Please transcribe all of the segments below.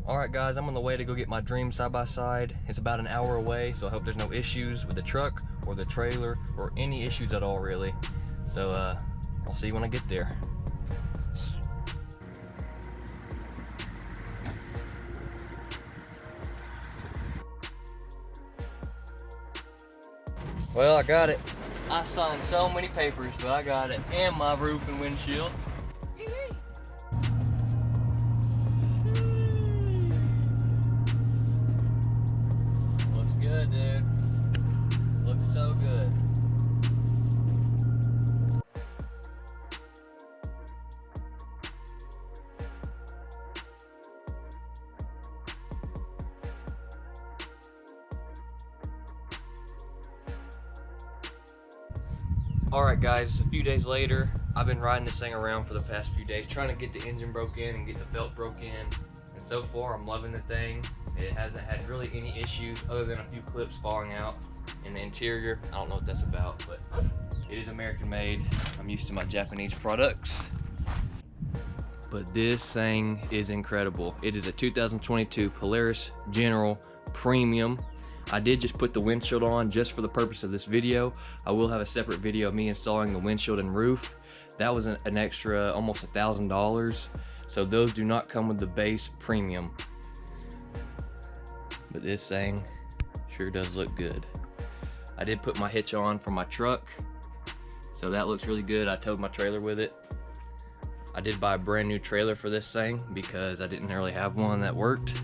Alright guys, I'm on the way to go get my dream side-by-side. It's about an hour away, so I hope there's no issues with the truck or the trailer or any issues at all really. So I'll see you when I get there. Well, I got it. I signed so many papers, but I got it. And my roof and windshield. Looks good, dude. Looks so good. Alright guys, a few days later, I've been riding this thing around for the past few days, trying to get the engine broke in and get the belt broke in. And so far, I'm loving the thing. It hasn't had really any issues other than a few clips falling out in the interior. I don't know what that's about, but it is American made. I'm used to my Japanese products. But this thing is incredible. It is a 2022 Polaris General Premium. I did just put the windshield on just for the purpose of this video. I will have a separate video of me installing the windshield and roof. That was an extra almost $1,000. So those do not come with the base premium. But this thing sure does look good. I did put my hitch on for my truck, so that looks really good. I towed my trailer with it. I did buy a brand new trailer for this thing because I didn't really have one that worked.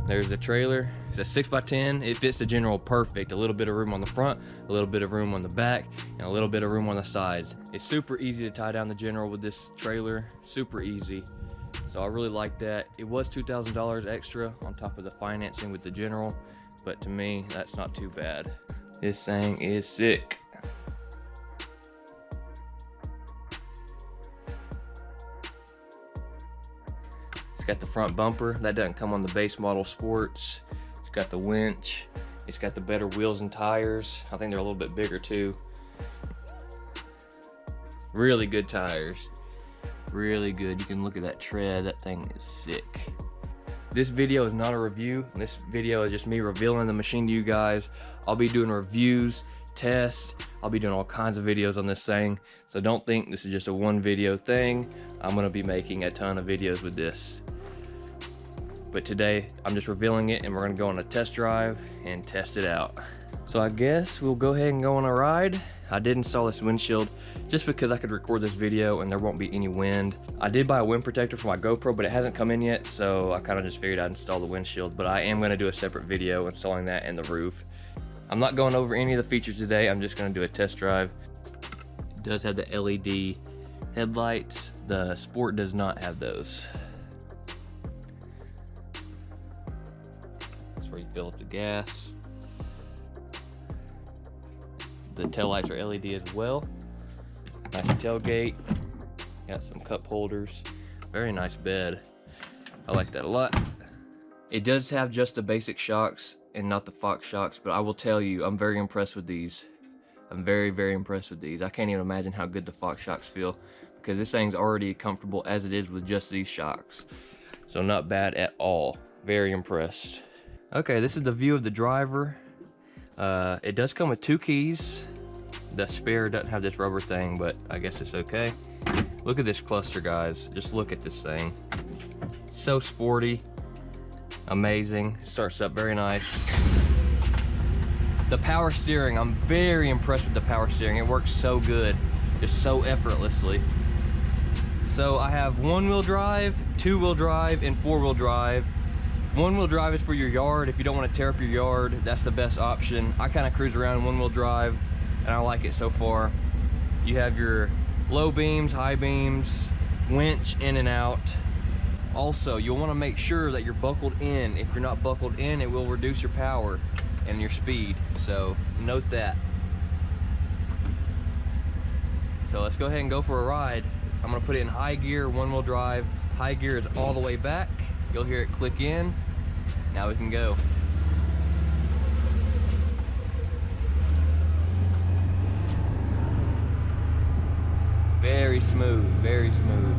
There's the trailer. It's a 6x10. It fits the General perfect. A little bit of room on the front, a little bit of room on the back, and a little bit of room on the sides. It's super easy to tie down the General with this trailer. Super easy. So I really like that. It was $2,000 extra on top of the financing with the General, but to me, that's not too bad. This thing is sick. It's got the front bumper. That doesn't come on the base model sports. It's got the winch. It's got the better wheels and tires. I think they're a little bit bigger too. Really good tires. Really good. You can look at that tread. That thing is sick. This video is not a review. This video is just me revealing the machine to you guys. I'll be doing reviews, tests. I'll be doing all kinds of videos on this thing. So don't think this is just a one video thing. I'm gonna be making a ton of videos with this. But today, I'm just revealing it and we're gonna go on a test drive and test it out. So I guess we'll go ahead and go on a ride. I did install this windshield just because I could record this video and there won't be any wind. I did buy a wind protector for my GoPro, but it hasn't come in yet, so I kind of just figured I'd install the windshield, but I am gonna do a separate video installing that and the roof. I'm not going over any of the features today. I'm just gonna do a test drive. It does have the LED headlights. The Sport does not have those. That's where you fill up the gas. The taillights are LED as well. Nice tailgate. Got some cup holders. Very nice bed. I like that a lot. It does have just the basic shocks and not the Fox shocks, but I will tell you, I'm very impressed with these. I'm very, very impressed with these. I can't even imagine how good the Fox shocks feel because this thing's already comfortable as it is with just these shocks. So not bad at all. Very impressed. Okay, this is the view of the driver. It does come with 2 keys. The spare doesn't have this rubber thing, but I guess it's okay. Look at this cluster, guys. Just look at this thing. So sporty. Amazing. Starts up very nice. The power steering, I'm very impressed with the power steering. It works so good, just so effortlessly. So I have 1-wheel drive, 2-wheel drive, and 4-wheel drive. 1-wheel drive is for your yard. If you don't want to tear up your yard, that's the best option. I kind of cruise around in 1-wheel drive and I like it so far. You have your low beams, high beams, winch in and out. Also, you'll want to make sure that you're buckled in. If you're not buckled in, it will reduce your power and your speed. So note that. So let's go ahead and go for a ride. I'm gonna put it in high gear, 1-wheel drive. High gear is all the way back. You'll hear it click in. Now we can go. Very smooth, very smooth.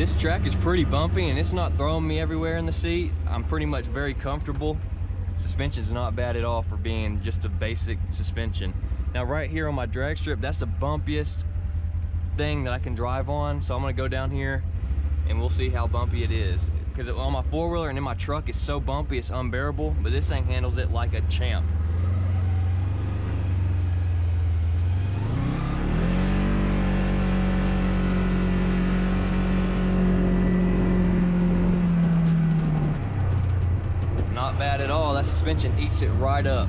This track is pretty bumpy and it's not throwing me everywhere in the seat. I'm pretty much very comfortable. Suspension's not bad at all for being just a basic suspension. Now right here on my drag strip, that's the bumpiest thing that I can drive on. So I'm gonna go down here and we'll see how bumpy it is. Because on my four-wheeler and in my truck, it's so bumpy, it's unbearable, but this thing handles it like a champ. Not bad at all. That suspension eats it right up.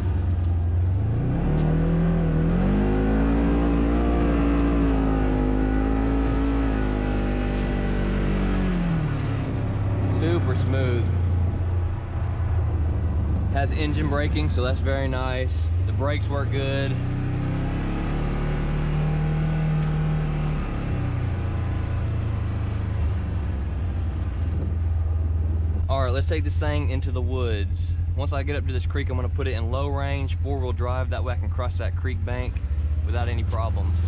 Super smooth. Has engine braking, so that's very nice. The brakes work good. Alright, let's take this thing into the woods. Once I get up to this creek, I'm going to put it in low range, four-wheel drive. That way I can cross that creek bank without any problems.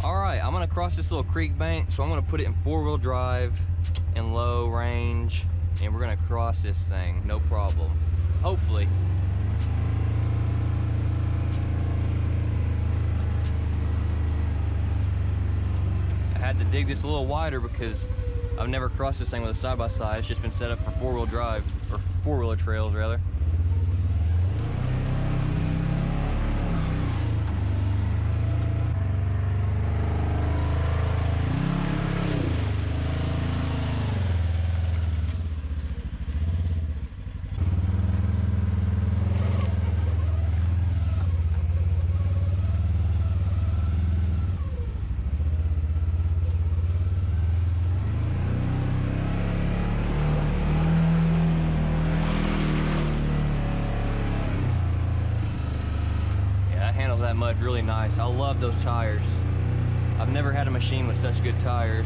Alright, I'm going to cross this little creek bank, so I'm going to put it in four-wheel drive in low range. And we're gonna cross this thing, no problem. Hopefully. I had to dig this a little wider because I've never crossed this thing with a side-by-side. It's just been set up for four-wheel drive, or four-wheeler trails rather. That mud really nice. I love those tires. I've never had a machine with such good tires.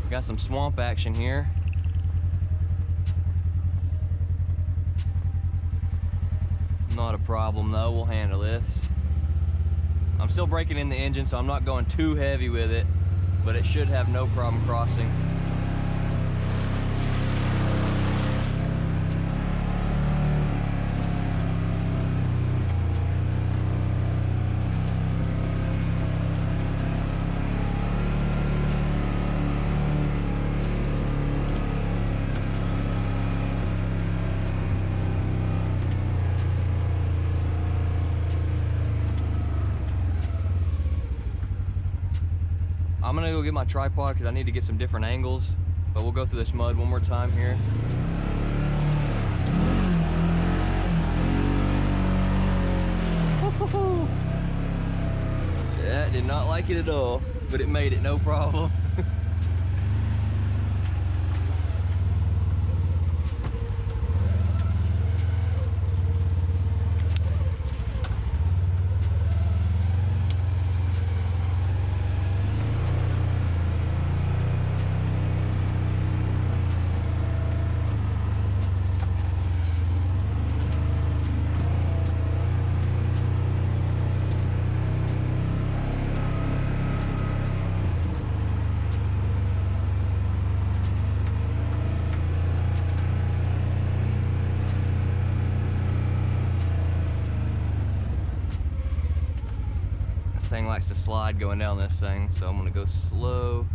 Got some swamp action here. Not a problem though, we'll handle this. I'm still braking in the engine, so I'm not going too heavy with it, but it should have no problem crossing. I'm gonna go get my tripod because I need to get some different angles, but we'll go through this mud one more time here. Yeah, did not like it at all, but it made it no problem. Thing likes to slide going down this thing, so I'm gonna go slow.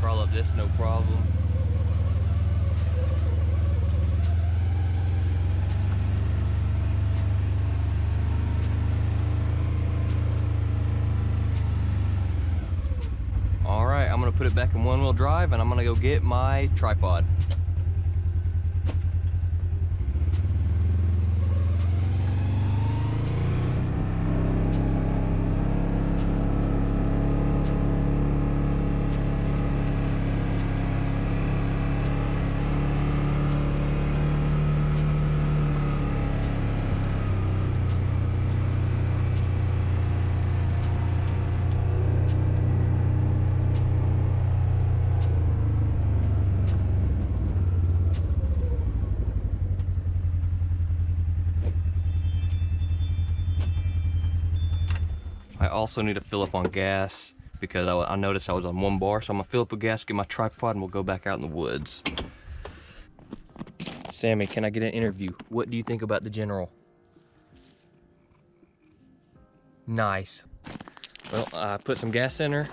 Crawl up this, no problem. All right, I'm gonna put it back in one-wheel drive and I'm gonna go get my tripod. I also need to fill up on gas because I noticed I was on 1 bar, so I'm gonna fill up with gas, get my tripod, and we'll go back out in the woods. Sammy, can I get an interview? What do you think about the General? Nice. Well, I put some gas in her,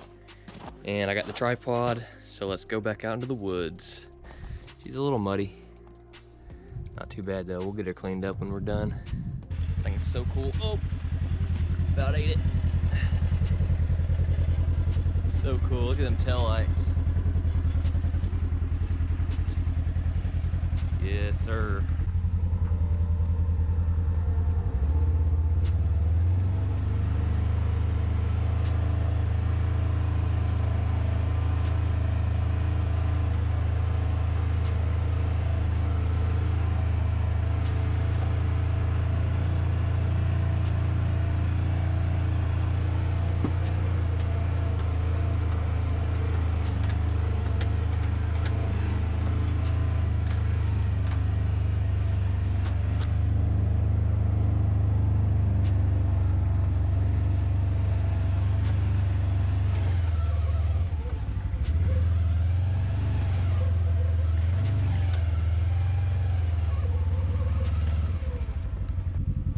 and I got the tripod, so let's go back out into the woods. She's a little muddy. Not too bad though, we'll get her cleaned up when we're done. This thing is so cool. Oh, about ate it. So cool, look at them tail lights. Yes, sir.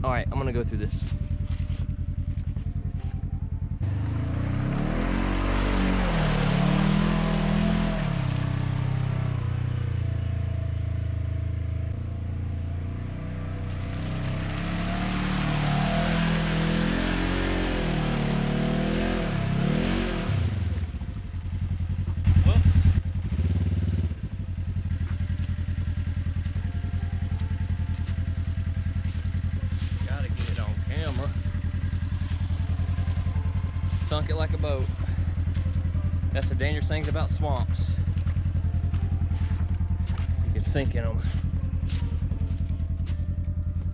All right, I'm gonna go through this. Sunk it like a boat. That's the dangerous things about swamps. You can sink in them.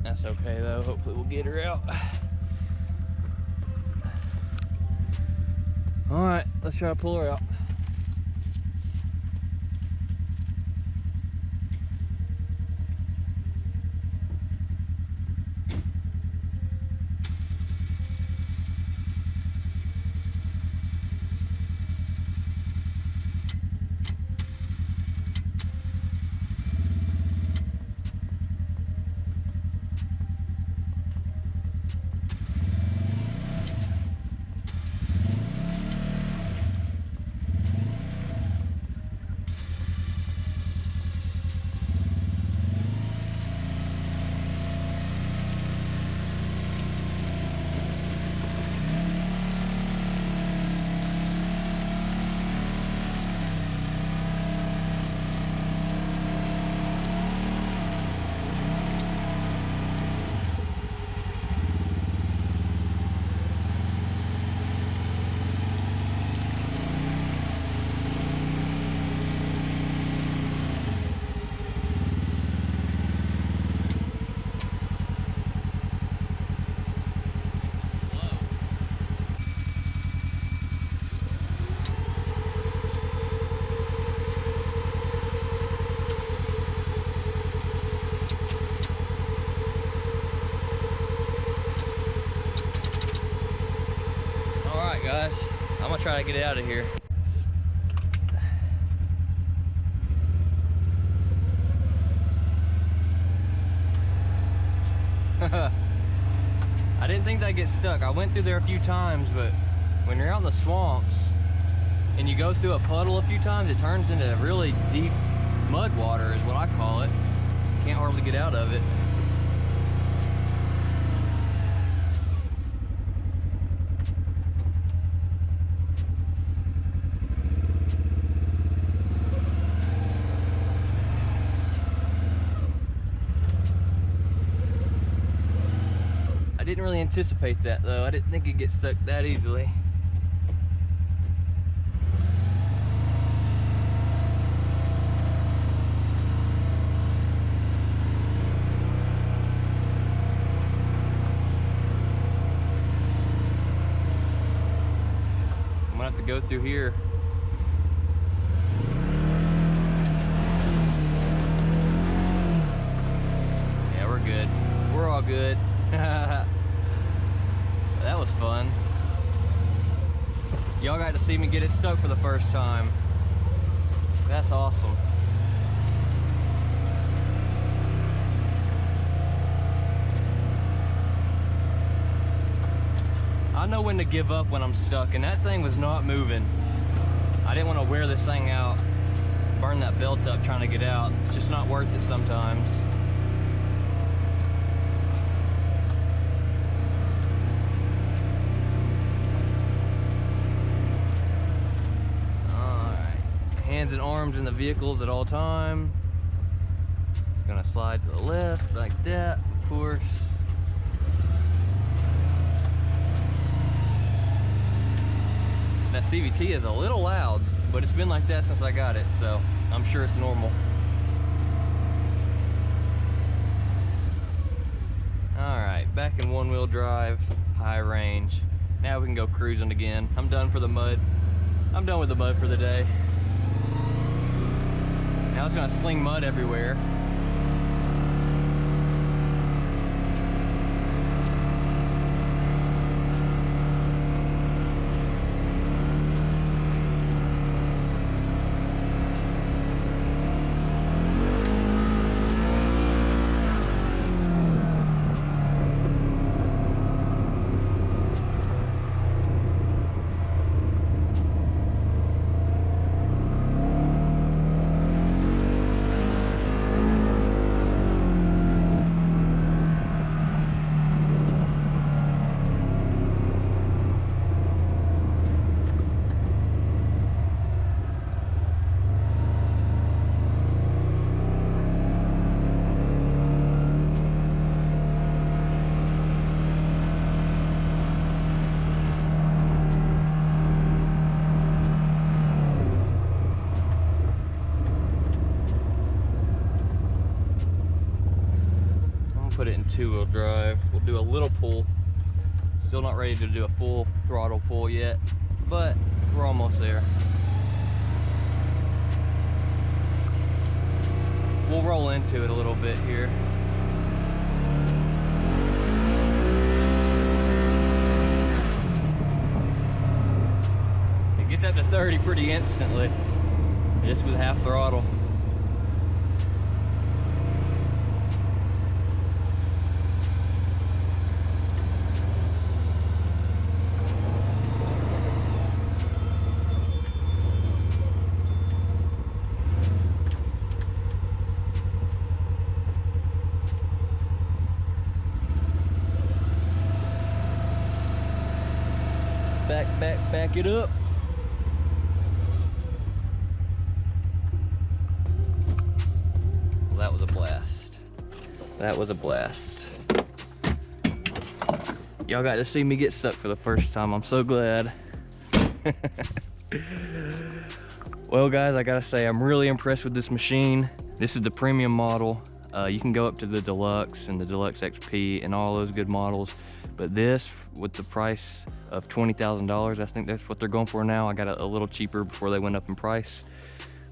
That's okay though, hopefully we'll get her out. All right, let's try to pull her out. Guys, I'm gonna try to get it out of here. I didn't think that'd get stuck. I went through there a few times, but when you're out in the swamps and you go through a puddle a few times, it turns into really deep mud water is what I call it. Can't hardly get out of it. I didn't really anticipate that though. I didn't think it'd get stuck that easily. I'm gonna have to go through here. Yeah, we're good. We're all good. That was fun. Y'all got to see me get it stuck for the first time. That's awesome. I know when to give up when I'm stuck, and that thing was not moving. I didn't want to wear this thing out, burn that belt up trying to get out. It's just not worth it sometimes. Hands and arms in the vehicles at all time. It's gonna slide to the left like that, of course. That CVT is a little loud, but it's been like that since I got it, so I'm sure it's normal. Alright, back in one-wheel drive, high range. Now we can go cruising again. I'm done for the mud. I'm done with the mud for the day. Now it's gonna sling mud everywhere. Put it in two-wheel drive. We'll do a little pull. Still not ready to do a full throttle pull yet, but we're almost there. We'll roll into it a little bit here. It gets up to 30 pretty instantly, just with half throttle. Back it up. Well, that was a blast. That was a blast. Y'all got to see me get stuck for the first time. I'm so glad. Well, guys, I gotta say, I'm really impressed with this machine. This is the premium model. You can go up to the Deluxe and the Deluxe XP and all those good models. But this, with the price of $20,000, I think that's what they're going for now. I got it a little cheaper before they went up in price.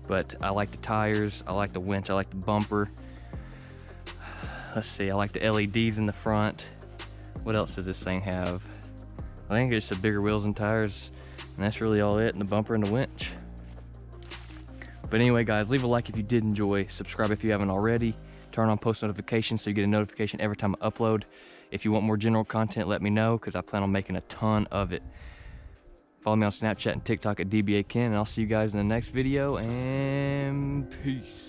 But I like the tires, I like the winch, I like the bumper. Let's see, I like the LEDs in the front. What else does this thing have? I think it's the bigger wheels and tires, and that's really all it, and the bumper and the winch. But anyway, guys, leave a like if you did enjoy. Subscribe if you haven't already. Turn on post notifications so you get a notification every time I upload. If you want more general content, let me know, because I plan on making a ton of it. Follow me on Snapchat and TikTok at DBAKen, and I'll see you guys in the next video, and peace.